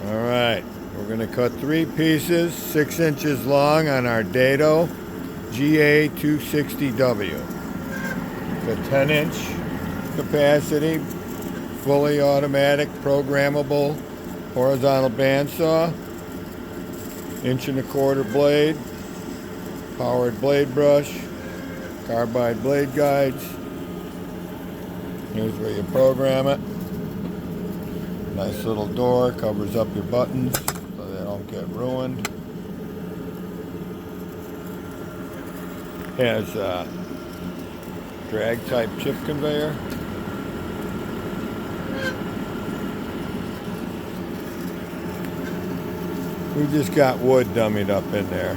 Alright, we're going to cut 3 pieces, 6 inches long on our Daito GA260 W. It's a 10-inch capacity, fully automatic, programmable, horizontal bandsaw, 1.25-inch blade, powered blade brush, carbide blade guides. Here's where you program it. Nice little door, covers up your buttons so they don't get ruined. Has a drag type chip conveyor. We just got wood dummied up in there.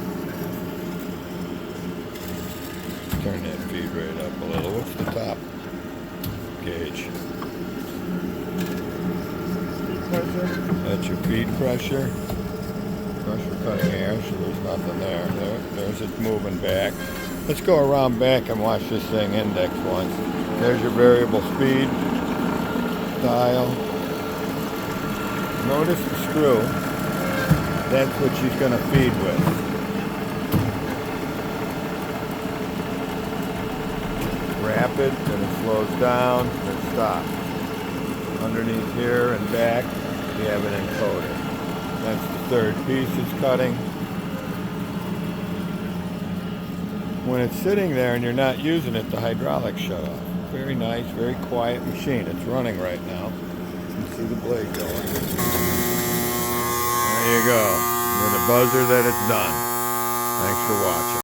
Turn that feed rate up a little. What's the top gauge? That's your feed pressure. Pressure cutting air, so there's nothing there. There's it moving back. Let's go around back and watch this thing index once. There's your variable speed dial. Notice the screw. That's what she's going to feed with. Rapid, then it slows down, then it stops. Underneath here and back, we have an encoder. That's the third piece it's cutting. When it's sitting there and you're not using it, the hydraulics shut off. Very nice, very quiet machine. It's running right now. You can see the blade going. There you go. With a buzzer that it's done. Thanks for watching.